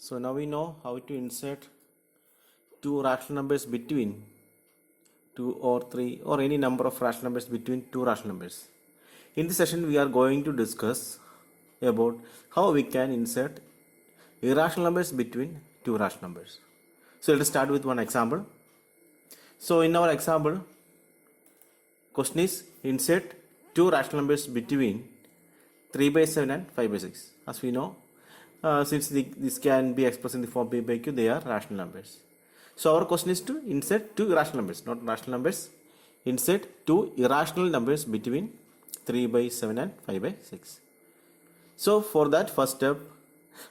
So now we know how to insert two rational numbers between 2 or 3 or any number of rational numbers between two rational numbers. In this session we are going to discuss about how we can insert irrational numbers between two rational numbers. So let us start with one example. So in our example, question is insert two rational numbers between 3 by 7 and 5 by 6. As we know, since this can be expressed in the form p by q, they are rational numbers. So our question is to insert two irrational numbers, not rational numbers. Insert two irrational numbers between 3 by 7 and 5 by 6. So for that, first step,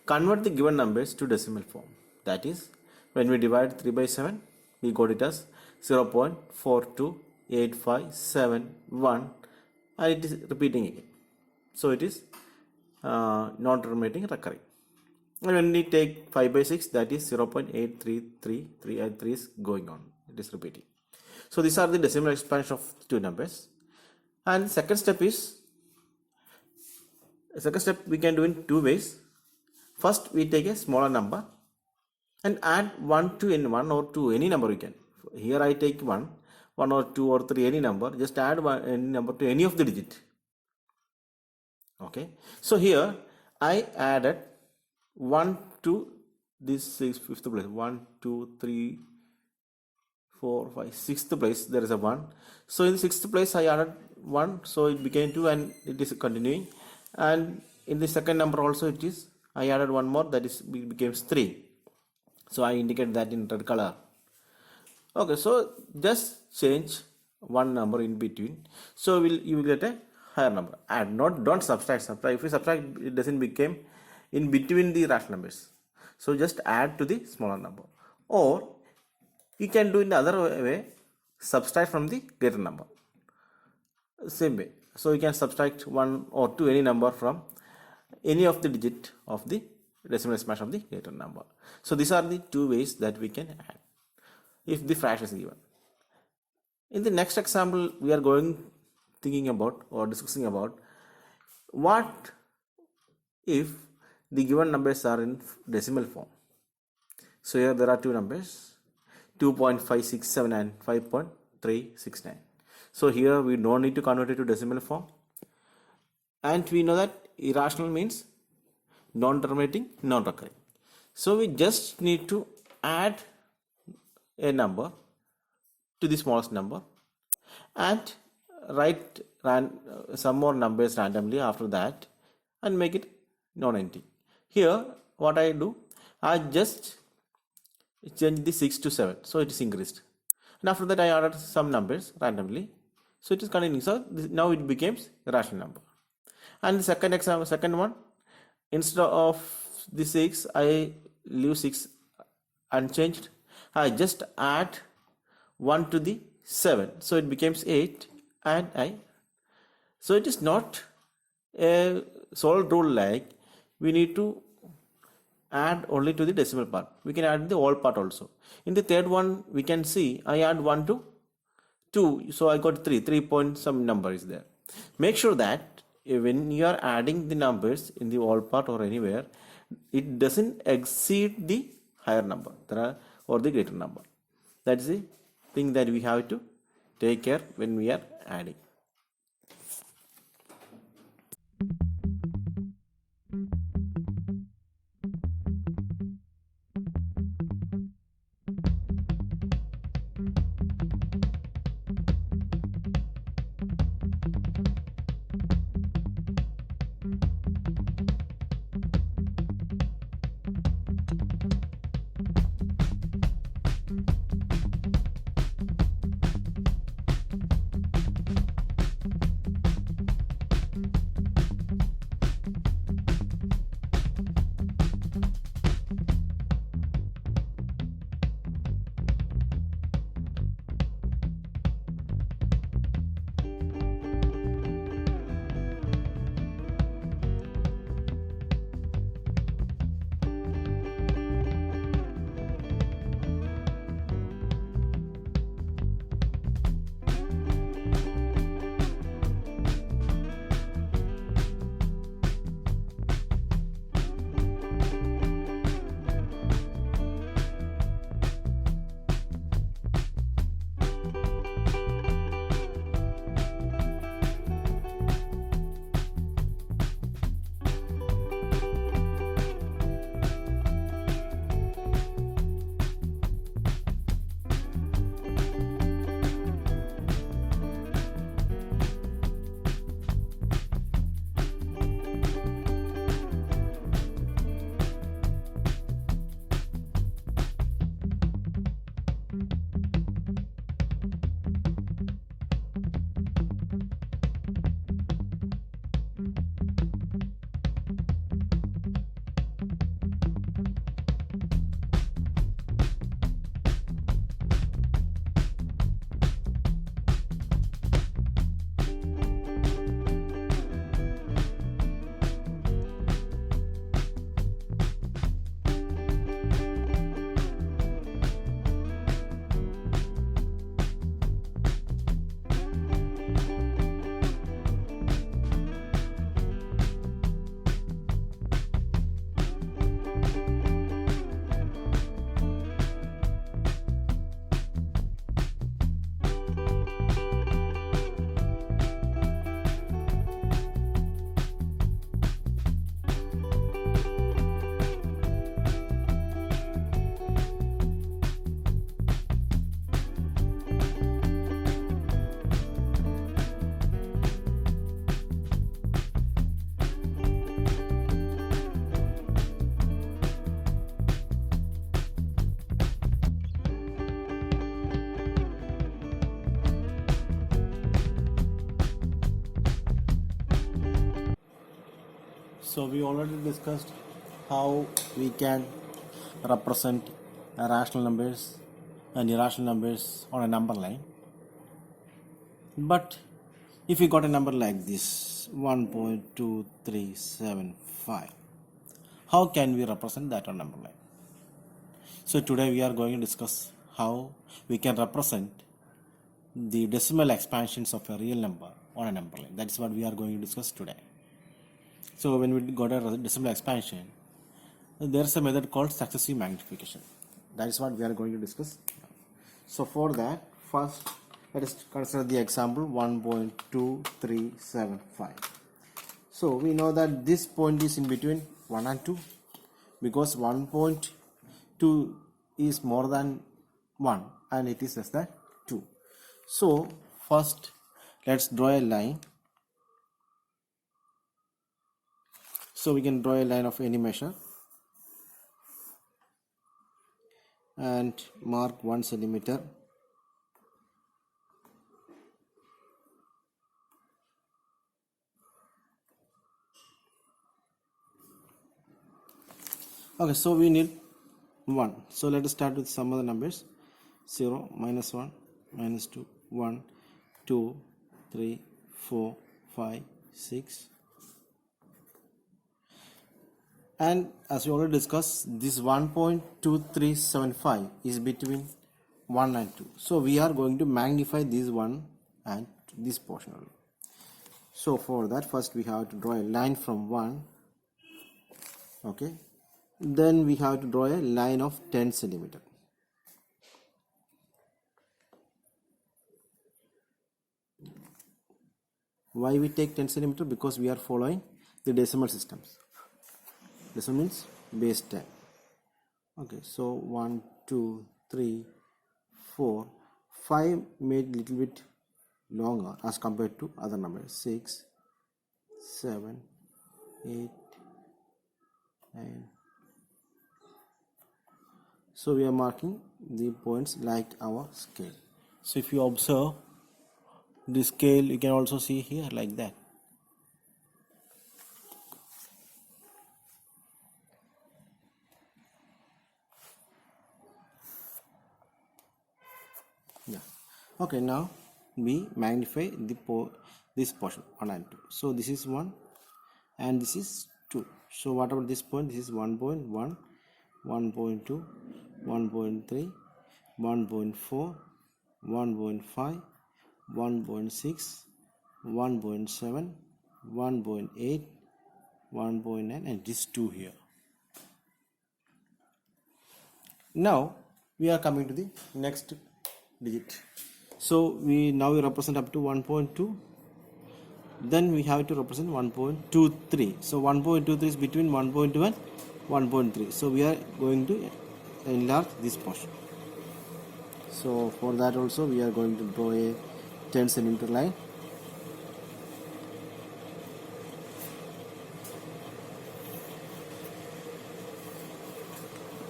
convert the given numbers to decimal form. That is, when we divide 3 by 7, we got it as 0.42857 and it is repeating again. So it is non-terminating recurring. And when we take 5 by 6, that is 0.8333 and 3 is going on. It is repeating. So these are the decimal expansion of two numbers. And second step we can do in two ways. First, we take a smaller number and add 1 to n, 1 or 2, any number we can. Here I take 1 or 2 or 3, any number. Just add any number to any of the digit. Okay. So here I added 1 to this fifth place. 1, 2, 3, 4, 5, sixth place. There is a 1. So in the sixth place I added 1. So it became 2 and it is continuing. And in the second number also it is. I added one more, that is becomes 3. So I indicate that in red color. Okay, so just change one number in between. So you will get a higher number. And don't subtract. If you subtract, it doesn't become in between the rational numbers. So just add to the smaller number. Or you can do in the other way, subtract from the greater number. Same way. So you can subtract 1 or 2, any number from any of the digit of the decimal expansion of the greater number. So these are the two ways that we can add if the fraction is given. In the next example, we are thinking about or discussing about what if the given numbers are in decimal form. So here there are two numbers, 2.567 and 5.369. So here we don't need to convert it to decimal form. And we know that irrational means non-terminating, non-recurring. So we just need to add a number to the smallest number and write some more numbers randomly after that and make it non-ending. Here what I do, I just change the 6 to 7, so it is increased. And after that I added some numbers randomly, so it is continuing. So now it becomes a rational number. And the second one, instead of the 6, I leave 6 unchanged. I just add 1 to the 7, so it becomes 8, and so it is not a solid rule like we need to add only to the decimal part. We can add the whole part also. In the third one, we can see I add 1 to 2, so I got 3 point some number is there. Make sure that when you are adding the numbers in the whole part or anywhere, it doesn't exceed the higher number or the greater number. That's the thing that we have to take care when we are adding. So we already discussed how we can represent rational numbers and irrational numbers on a number line. But if we got a number like this 1.2375, how can we represent that on number line? So today we are going to discuss how we can represent the decimal expansions of a real number on a number line. That is what we are going to discuss today. So when we got a decimal expansion, there is a method called successive magnification. That is what we are going to discuss. So for that, first let us consider the example 1.2375. So we know that this point is in between 1 and 2 because 1.2 is more than 1 and it is less than 2. So first let's draw a line. So we can draw a line of any measure and mark 1 centimeter. Okay, so we need 1. So let us start with some of the numbers. 0, minus 1, minus 2, 1, 2, 3, 4, 5, 6. And as we already discussed, this 1.2375 is between 1 and 2. So we are going to magnify this 1 and this portion only. So for that, first we have to draw a line from 1. Okay. Then we have to draw a line of 10 centimeter. Why we take 10 centimeter? Because we are following the decimal systems. Decimal means base 10. Okay, so 1, 2, 3, 4, 5 made little bit longer as compared to other numbers. 6, 7, 8, 9. So we are marking the points like our scale. So if you observe the scale, you can also see here like that. Yeah. Okay, now we magnify this portion 1 and 2. So this is 1 and this is 2. So what about this point? This is 1.1, 1.2, 1.3, 1.4, 1.5, 1.6, 1.7, 1.8, 1.9 and this 2 here. Now we are coming to the next digit. So we represent up to 1.2. Then we have to represent 1.23. So 1.23 is between 1.2 and 1.3. So we are going to enlarge this portion. So for that also we are going to draw a 10 centimeter line.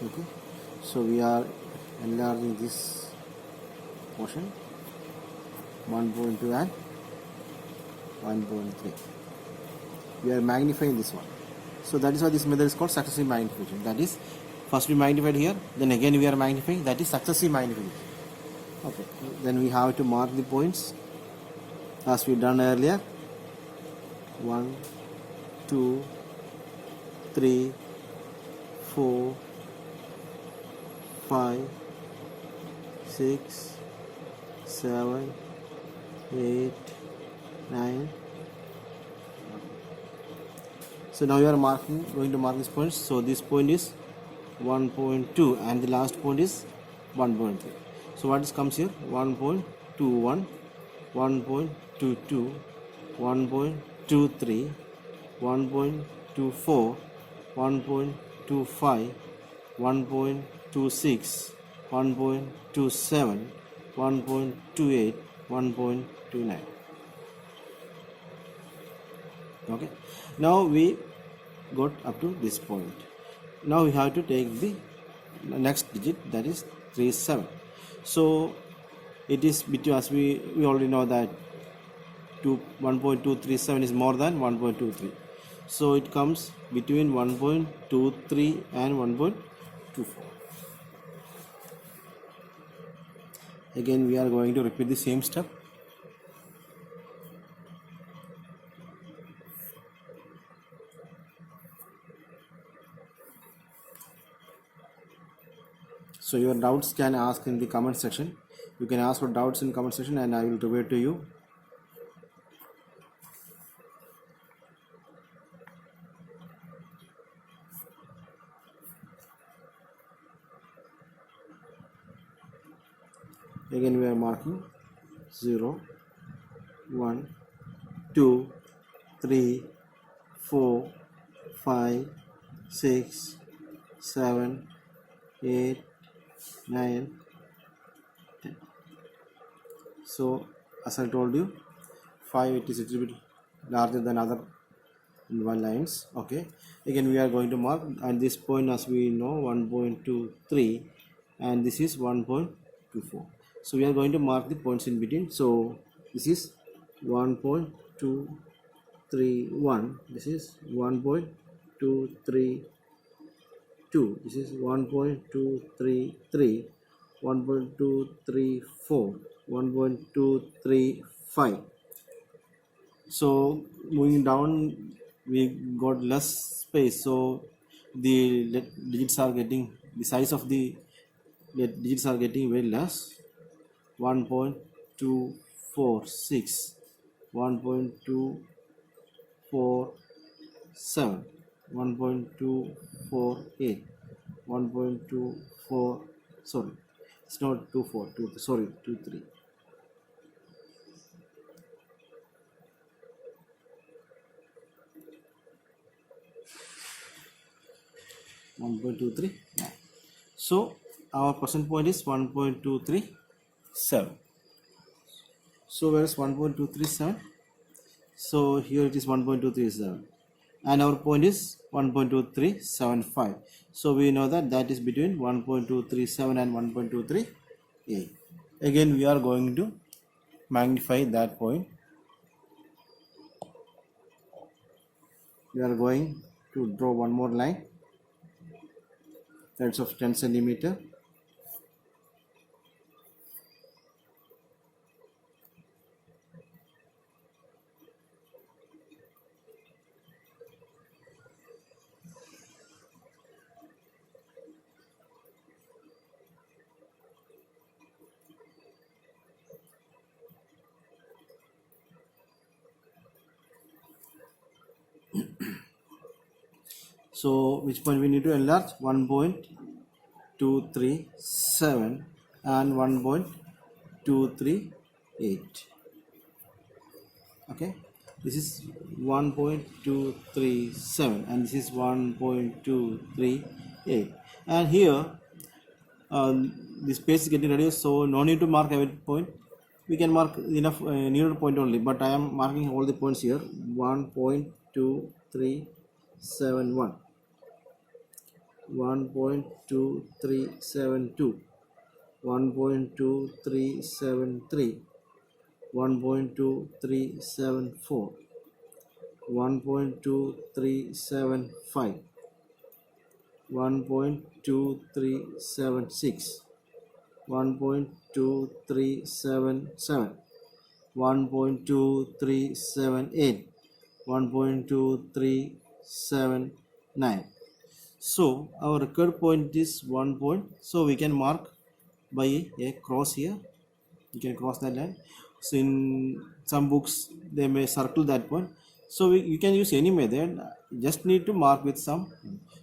Okay. So we are enlarging this portion 1.2 and 1.3. We are magnifying this one. So that is why this method is called successive magnification. That is, first we magnified here, then again we are magnifying. That is successive magnification. Okay. Then we have to mark the points as we done earlier. 1, 2, 3, 4, 5, 6, 7, 8, 9. So now we are going to mark these points. So this point is 1.2 and the last point is 1.3. So what comes here? 1.21, 1.22, 1.23, 1.24, 1.25, 1.26, 1.27, 1.28, 1.29. Okay. Now we got up to this point. Now we have to take the next digit, that is 37. So it is between, as we already know that 1.237 is more than 1.23. So it comes between 1.23 and 1.24. Again we are going to repeat the same step. So your doubts can ask in the comment section. You can ask for doubts in comment section and I will revert to you. Again we are marking 0, 1, 2, 3, 4, 5, 6, 7, 8, 9, 10. So as I told you, 5 it is a little bit larger than other in one lines. Okay, again we are going to mark at this point, as we know, 1.23 and this is 1.24. So we are going to mark the points in between. So this is 1.231, this is 1.232, this is 1.233, 1.234, 1.235. So moving down we got less space, so the digits are getting, the size of the digits are getting very less. 1.246, 1.247, 1.248, 1.24, sorry, it's not 24, sorry, 23. 1.23. So our percent point is 1.237. So where is 1.237? So here it is 1.237 and our point is 1.2375. So we know that that is between 1.237 and 1.238. Again we are going to magnify that point. We are going to draw one more line, that's of 10 centimeter. So which point we need to enlarge? 1.237 and 1.238. Okay, this is 1.237 and this is 1.238, and here the space is getting reduced, so no need to mark every point. We can mark enough needed point only, but I am marking all the points here. 1.2371, 1.2372, 1.2373, 1.2374, 1.2375, 1.2376, 1.2377, 1.2378, 1.2379. So our record point is 1 point. So we can mark by a cross here. You can cross that line. So in some books they may circle that point. So you can use any method. Just need to mark with some.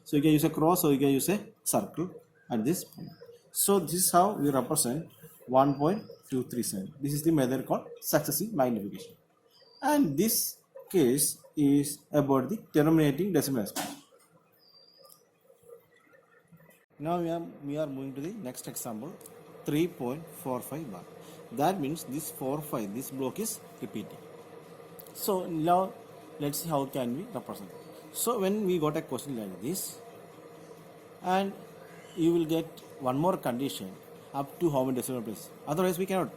So you can use a cross or you can use a circle at this point. So this is how we represent 1.237. This is the method called successive magnification. And this case is about the terminating decimal exponent. Now we are moving to the next example, 3.45 bar. That means this 45, this block is repeating. So now let's see how can we represent. So when we got a question like this, and you will get one more condition, up to how many decimal places. Otherwise we cannot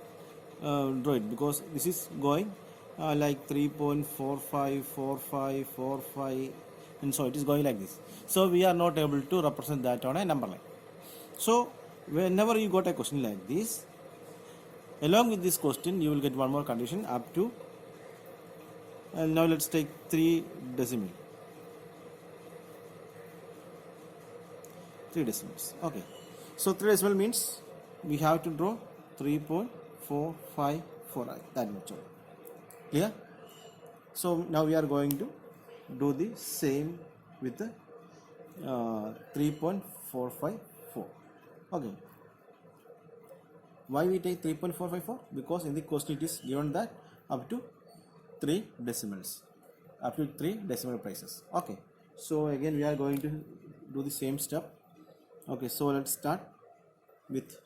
draw it, because this is going like 3.454545, and so it is going like this. So we are not able to represent that on a number line. So whenever you got a question like this, along with this question you will get one more condition up to, and now let's take 3 decimal, 3 decimals. Okay, so 3 decimal means we have to draw 3.454, that much. Clear? So now we are going to do the same with the 3.454. Okay, why we take 3.454? Because in the question it is given that up to 3 decimals, up to 3 decimal places. Okay, so again we are going to do the same step. Okay, so let's start with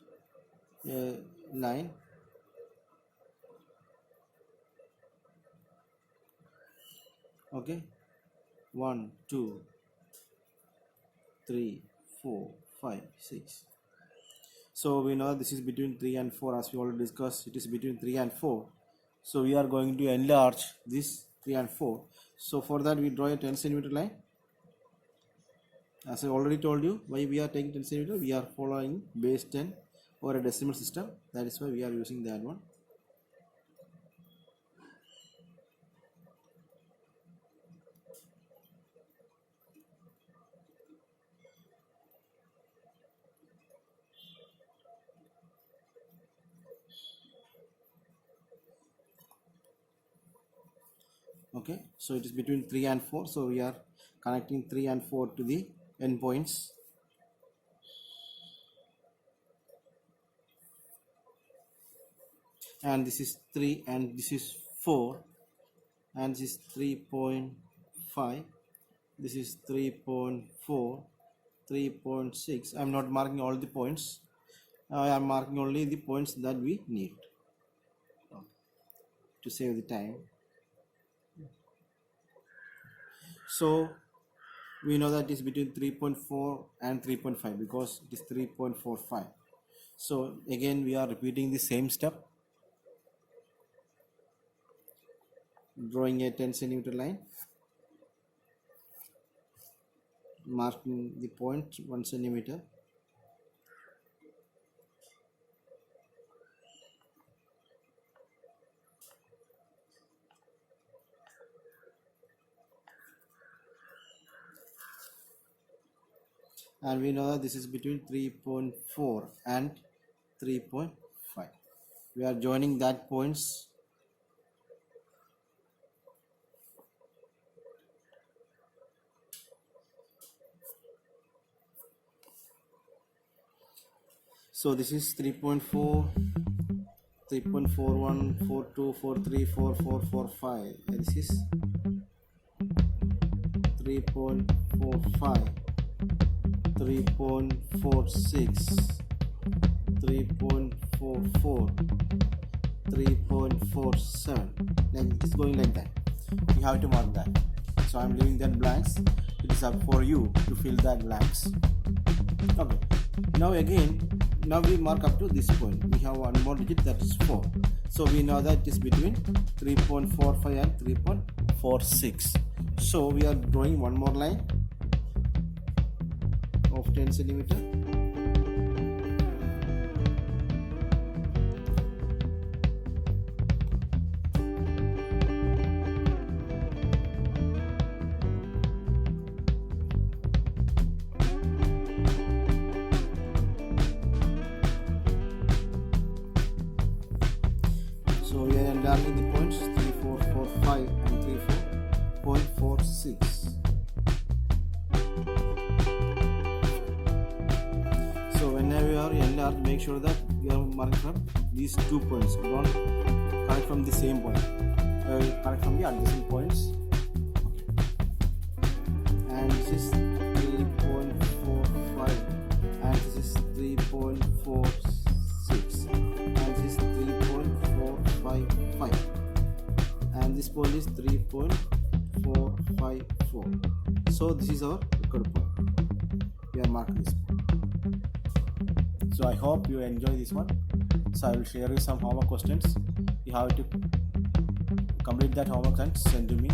9. Okay, 1 2 3 4 5 6. So we know this is between 3 and 4, as we already discussed. It is between 3 and 4. So we are going to enlarge this 3 and 4. So for that we draw a 10 centimeter line. As I already told you, why we are taking 10 centimeter, we are following base 10 or a decimal system. That is why we are using that one. Okay, so it is between 3 and 4. So we are connecting 3 and 4 to the end points. And this is 3 and this is 4, and this is 3.5, this is 3.4, 3.6. I am not marking all the points. I am marking only the points that we need to save the time. So we know that it is between 3.4 and 3.5 because it is 3.45. So again we are repeating the same step, drawing a 10 centimeter line, marking the point 1 centimeter, and we know that this is between 3.4 and 3.5. We are joining that points. So this is 3.4, 3.41, 42, 43, 44, 45, and this is 3.45, 3.46, 3.44, 3.47. Like it is going like that. You have to mark that. So I am leaving that blanks. It is up for you to fill that blanks. Okay. Now again, now we mark up to this point. We have one more digit, that is 4. So we know that it is between 3.45 and 3.46. So we are drawing one more line of 10 centimeter. So we are enlarging the points 3, 4, 4, 5 and 3, 4.46. So whenever you are enlarged, make sure that you are marking from these 2 points. Don't connect from the same point. Connect from the adjacent points. And this is 3.45, and this is 3.46, and this is 3.455, and this point is 3.454. So this is our record point. We are marking this point. So I hope you enjoy this one. So I will share you some homework questions. You have to complete that homework and send to me.